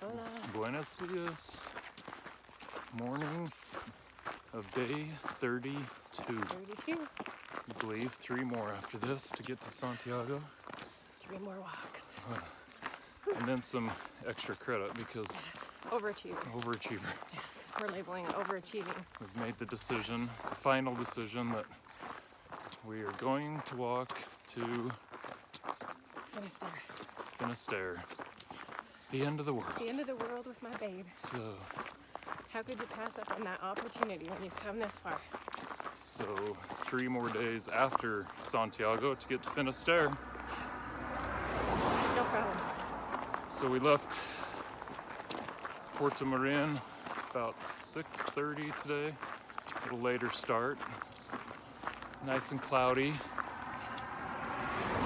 Hola. Buenos dias. Morning of day 32. 32. I believe 3 more after this to get to Santiago. 3 more walks. And then some extra credit because Overachiever. overachiever. Yes, we're labeling it overachieving. We've made the decision, the final decision, that we are going to walk to Finisterre. Finisterre, Yes. the end of the world. The end of the world with my babe. So, How could you pass up on that opportunity when you've come this far? 3 more days after Santiago to get to Finisterre. No problem. So we left Portamarin about 6:30 today. A little later start. It's nice and cloudy.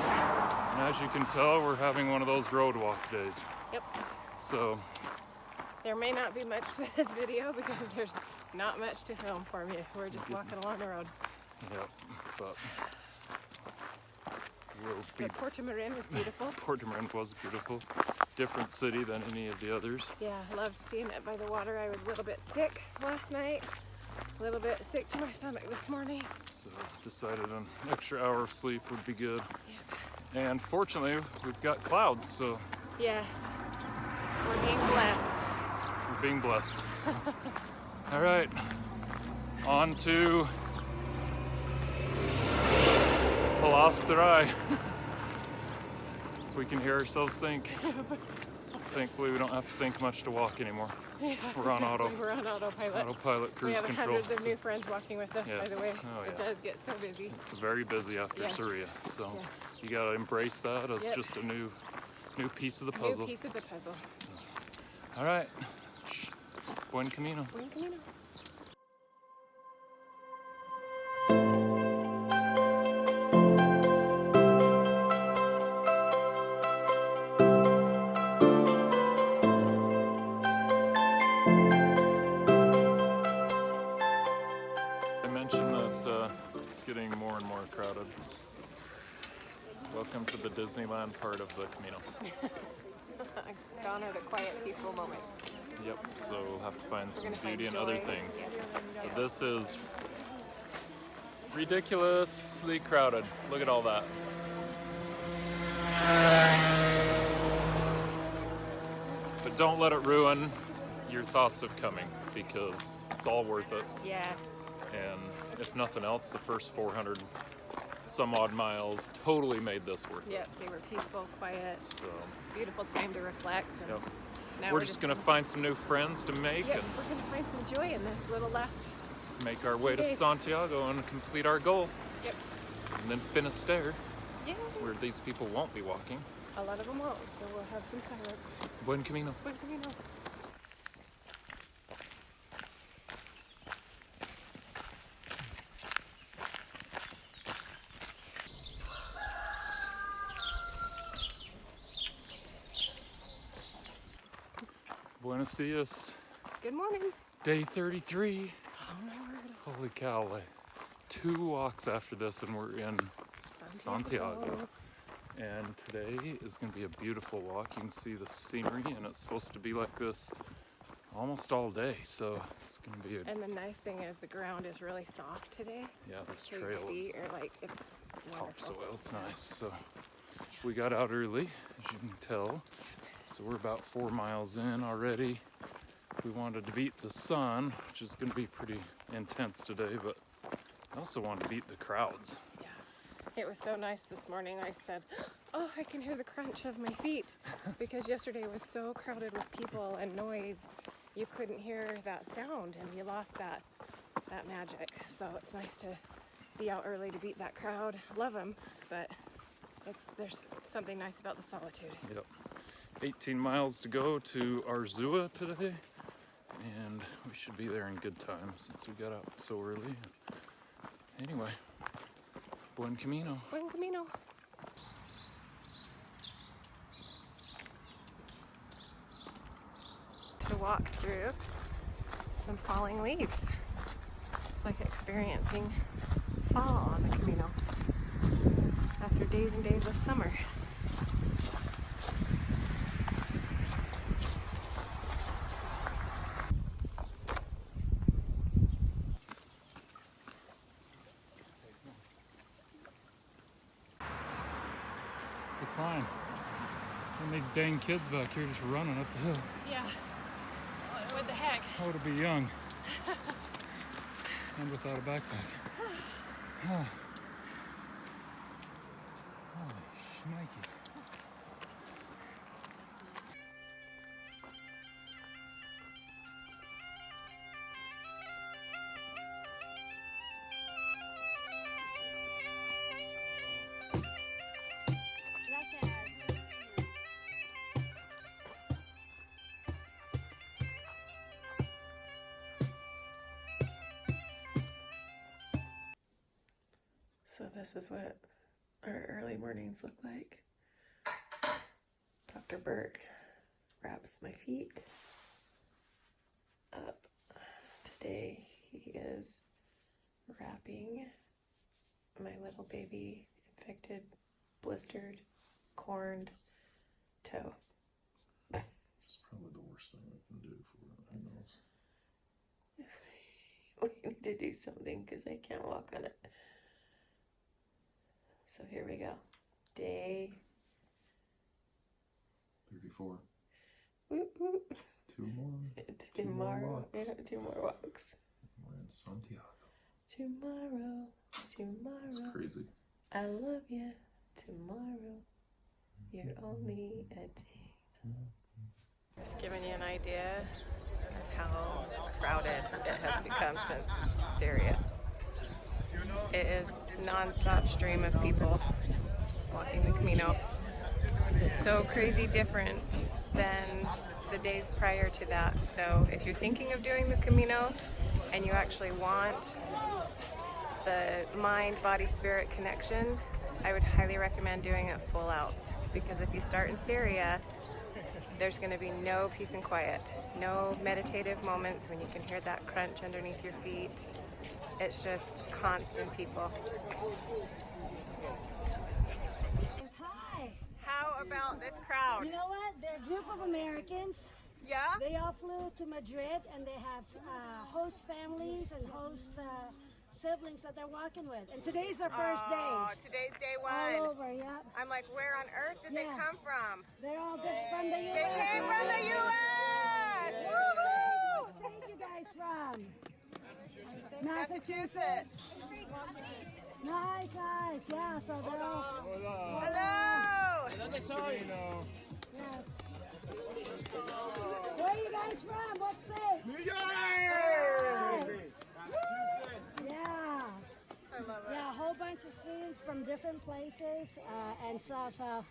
And as you can tell, we're having one of those road walk days. Yep. So There may not be much to this video because there's not much to film for me. We're just walking along the road. yep, but we'll be. But Portamarin was beautiful. Portamarin was beautiful. Different city than any of the others. Yeah, I loved seeing it by the water. I was a little bit sick last night. A little bit sick to my stomach this morning. So decided an extra hour of sleep would be good. Yep. And fortunately, we've got clouds, so Yes. We're being blessed. we're being blessed. So. All right, on to Portamarin. If we can hear ourselves think. Thankfully, we don't have to think much to walk anymore. Yeah, We're on exactly. We're on autopilot. autopilot We cruise have control. hundreds of new friends walking with us, by Yes. the way. Oh, It yeah. does get so busy. It's very busy after Yes. Surya, so Yes. you gotta embrace that as Yep. just a new piece of the puzzle. New piece of the puzzle. All right, buen camino. Buen camino. I mentioned that it's getting more and more crowded. Welcome to the Disneyland part of the Camino. Gone are the quiet, peaceful moments. Yep, so we'll have to find some gonna find beauty in other joy. things. Yeah. But this is ridiculously crowded. Look at all that. But don't let it ruin your thoughts of coming, because it's all worth it. Yes. And if nothing else, the first 400 some odd miles totally made this worth Yep, it. they were peaceful, quiet, So beautiful time to reflect. And yep. now We're just gonna find some new friends to make Yep, we're gonna find some joy in this little last. and make our way to days. Santiago and complete our goal. Yep. And then Finisterre, Yeah. where these people won't be walking. A lot of them won't, so we'll have some silence. Buen camino. Buen camino. Buenos dias. Good morning. Day 33. Oh my word. Holy cow, like 2 walks after this and we're in Santiago. And today is going to be a beautiful walk. You can see the scenery, and it's supposed to be like this almost all day. So it's going to be And the nice thing is the ground is really soft today. yeah, this So trail your is feet are like, it's wonderful. topsoil. It's nice. So we got out early, as you can tell. So we're about 4 miles in already. We wanted to beat the sun, which is going to be pretty intense today, but I also wanted to beat the crowds. Yeah. It was so nice this morning. I said, oh, I can hear the crunch of my feet, because yesterday was so crowded with people and noise. You couldn't hear that sound, and you lost that magic. So it's nice to be out early to beat that crowd. Love them, but there's something nice about the solitude. Yep. 18 miles to go to Arzua today, and we should be there in good time since we got out so early. Anyway, buen camino. Buen camino. To walk through some falling leaves. It's like experiencing fall on the Camino after days and days of summer. These dang kids back here just running up the hill. Yeah. What the heck? How to be young and without a backpack. Holy shnikes. So this is what our early mornings look like. Dr. Burke wraps my feet up. Today he is wrapping my little baby infected, blistered, corned toe. It's probably the worst thing I can do for it. Who knows? We need to do something because I can't walk on it. So here we go. Day 34. whoop, whoop. Two more. Tomorrow, walks. yeah, 2 more walks. We're in Santiago. Tomorrow, It's crazy. I love you. Tomorrow, you're only a day. Just giving you an idea of how crowded it has become since Syria. It is non-stop stream of people walking the Camino. It's so crazy different than the days prior to that. So if you're thinking of doing the Camino and you actually want the mind, body, spirit connection, I would highly recommend doing it full out. Because if you start in Syria, there's going to be no peace and quiet, no meditative moments when you can hear that crunch underneath your feet. It's just constant people. Hi. How about this crowd? You know what? They're a group of Americans. Yeah? They all flew to Madrid and they have host families and host siblings that they're walking with. And today's their first Oh, day. today's day All one. over, yeah. I'm like, where on earth did they Yeah. come from? They're all good from the U.S. They came from the U.S. Woohoo! Where are you guys from? Massachusetts. Nice, nice. Yeah, so they're all... Hello. Yes. Where are you guys from? What state? New York! Yeah. I love it. Yeah, a whole bunch of students from different places and stuff. So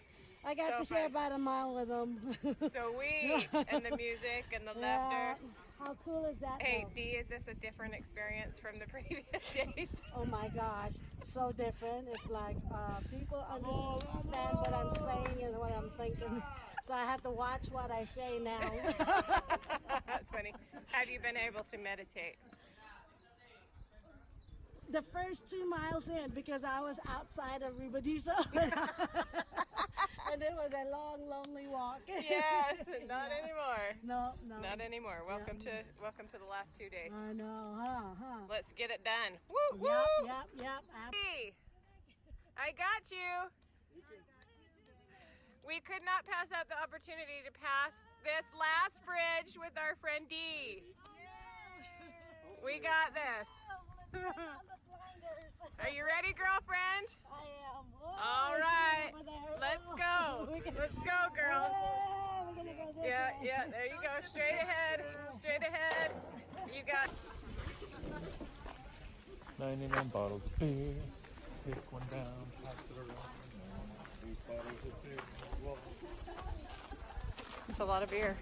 I got So to share fun. about a mile with them. Sweet. And the music and the Yeah. laughter. How cool is that? Hey, though? D, is this a different experience from the previous days? Oh my gosh, so different. It's like people understand what I'm saying and what I'm thinking. So I have to watch what I say now. That's funny. Have you been able to meditate? The first 2 miles in, because I was outside of Ribadisa. And it was a long, lonely walk. Yes, not anymore. No. Not anymore. Welcome to the last 2 days. I know, huh? Let's get it done. Woo woo! Yep. Hey, I got you. We could not pass up the opportunity to pass this last bridge with our friend D. We got this. Are you ready, girlfriend? I am. All right. Let's go. Let's go, girl. We're gonna go this Yeah, way. yeah, there you go. Straight ahead. Straight ahead. You got 99 bottles of beer. Pick one down, pass it around. These bottles of beer. Well, It's a lot of beer.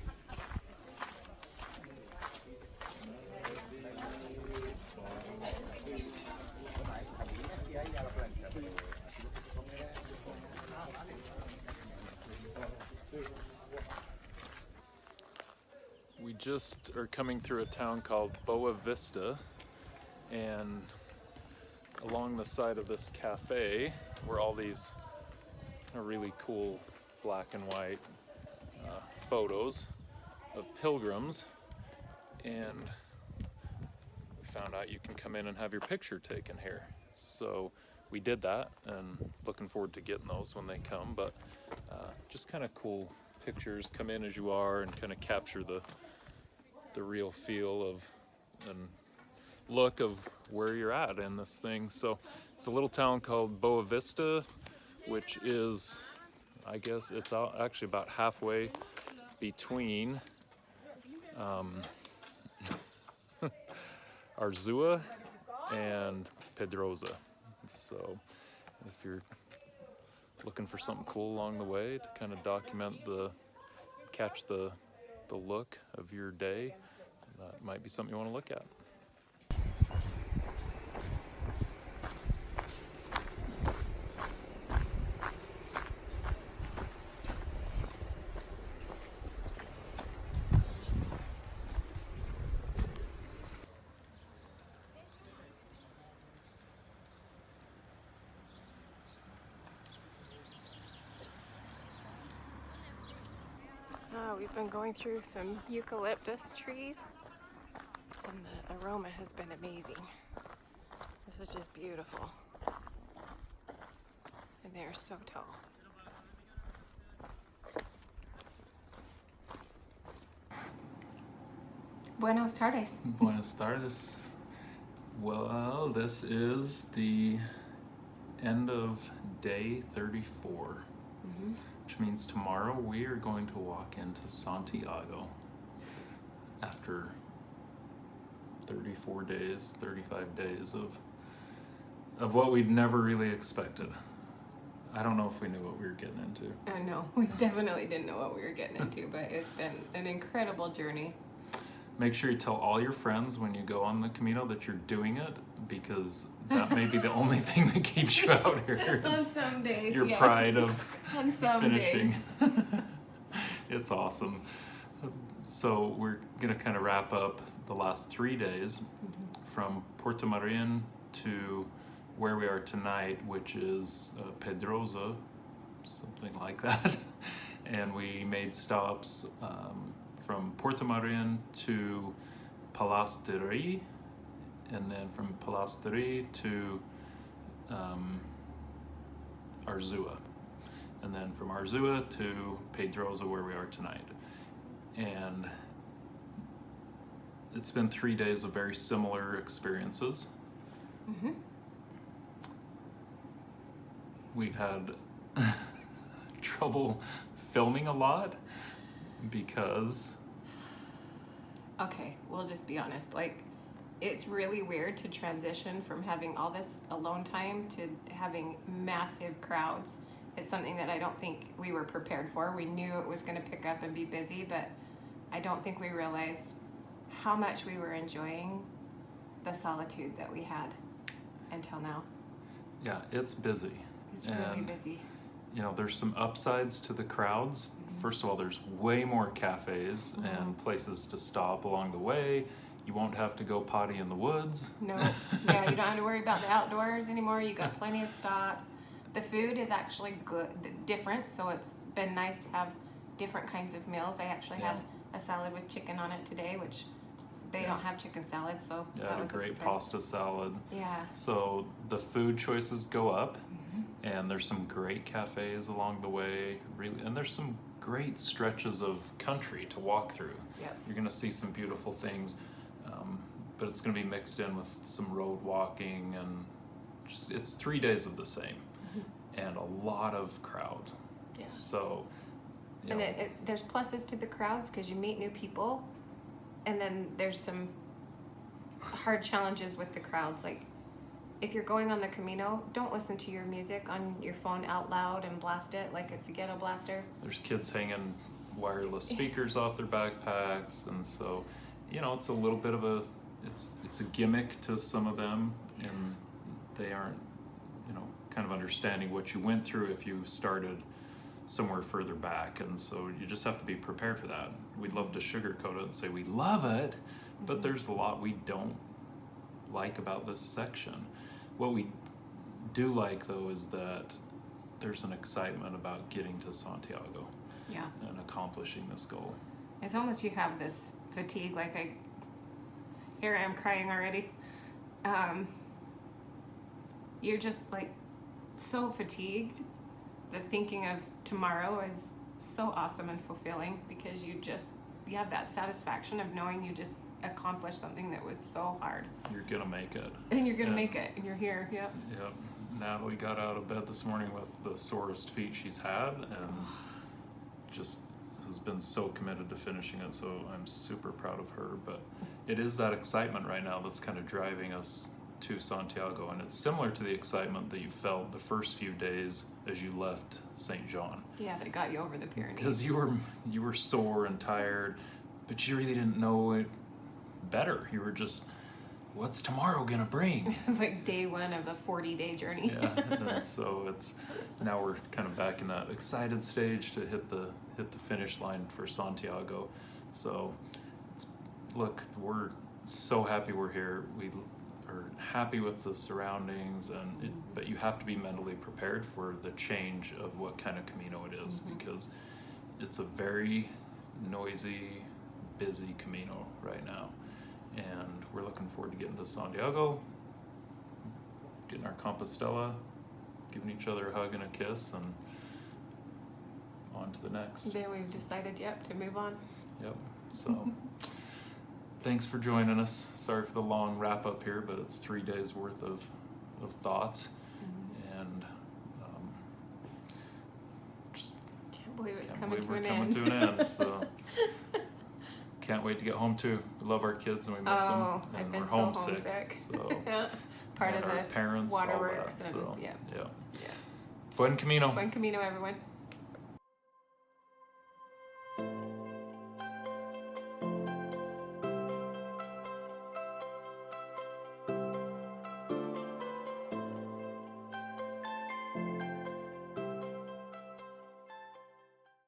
we just are coming through a town called Boa Vista, and along the side of this cafe were all these really cool black and white photos of pilgrims, and we found out you can come in and have your picture taken here. So we did that, and looking forward to getting those when they come. But just kind of cool pictures come in as you are and kind of capture the real feel of and look of where you're at in this thing. So it's a little town called Boa Vista, which is, I guess it's actually about halfway between Arzua and Pedrouza. So if you're looking for something cool along the way to kind of document catch the look of your day, that might be something you want to look at. We've been going through some eucalyptus trees, and the aroma has been amazing. This is just beautiful. And they're so tall. Buenos tardes. Buenas tardes. Well, this is the end of day 34. Which means tomorrow we are going to walk into Santiago after 34 days, 35 days of what we'd never really expected. I don't know if we knew what we were getting into. No, we definitely didn't know what we were getting into, but it's been an incredible journey. Make sure you tell all your friends when you go on the Camino that you're doing it, because that may be the only thing that keeps you out here. On some days, your yes. pride of On some finishing. days. It's awesome. So we're gonna kind of wrap up the last 3 days from Portamarin to where we are tonight, which is Pedrouza, something like that. And we made stops from Portamarin to Palas de Rey, and then from Palas de Rey to Arzua, and then from Arzua to Pedrouza, where we are tonight. And it's been 3 days of very similar experiences. We've had trouble filming a lot because... Okay, we'll just be honest. Like, it's really weird to transition from having all this alone time to having massive crowds. It's something that I don't think we were prepared for. We knew it was going to pick up and be busy, but I don't think we realized how much we were enjoying the solitude that we had until now. Yeah, it's busy. It's really busy. You know, there's some upsides to the crowds. First of all, there's way more cafes and places to stop along the way. You won't have to go potty in the woods. No, yeah, you don't have to worry about the outdoors anymore. You got plenty of stops. The food is actually good, different, so it's been nice to have different kinds of meals. I actually had a salad with chicken on it today, which they don't have chicken salad, so that was a great surprise. pasta salad. Yeah. So the food choices go up, and there's some great cafes along the way, really, and there's some great stretches of country to walk through. Yep. You're gonna see some beautiful things, but it's gonna be mixed in with some road walking, and just it's 3 days of the same, and a lot of crowd. Yeah. So, And there's pluses to the crowds because you meet new people, and then there's some hard challenges with the crowds. Like, if you're going on the Camino, don't listen to your music on your phone out loud and blast it like it's a ghetto blaster. there's kids hanging wireless speakers off their backpacks, and so, you know, it's a little bit of it's a gimmick to some of them, and they aren't, you know, kind of understanding what you went through if you started somewhere further back, and so you just have to be prepared for that. We'd love to sugarcoat it and say we love it, but there's a lot we don't like about this section. What we do like, though, is that there's an excitement about getting to Santiago Yeah. and accomplishing this goal. It's almost you have this fatigue, like here I am crying already. You're just like so fatigued that thinking of tomorrow is so awesome and fulfilling because you have that satisfaction of knowing you just accomplished something that was so hard. You're gonna make it. And you're gonna make it, and you're here. Yep. Yep. Natalie got out of bed this morning with the sorest feet she's had, and just has been so committed to finishing it. So I'm super proud of her. But it is that excitement right now that's kind of driving us to Santiago, and it's similar to the excitement that you felt the first few days as you left St. John. Yeah, that got you over the Pyrenees. Because you were sore and tired, but you really didn't know it better. You were just, what's tomorrow gonna bring? It was like day one of a 40-day journey. Yeah, and so it's now we're kind of back in that excited stage to hit the finish line for Santiago. So look, we're so happy we're here. We are happy with the surroundings, but you have to be mentally prepared for the change of what kind of Camino it is, because it's a very noisy, busy Camino right now. And we're looking forward to getting to Santiago, getting our Compostela, giving each other a hug and a kiss, and on to the next. Then we've decided, to move on. Yep. So thanks for joining us. Sorry for the long wrap up here, but it's 3 days worth of thoughts. And just Can't believe it's can't coming believe to we're an coming end. to an end. So can't wait to get home too. We love our kids and we miss them, Oh, and I've been we're so homesick. homesick. So Yeah. Part and of our the parents, all waterworks that. and So yeah. Buen Camino. Buen Camino, everyone.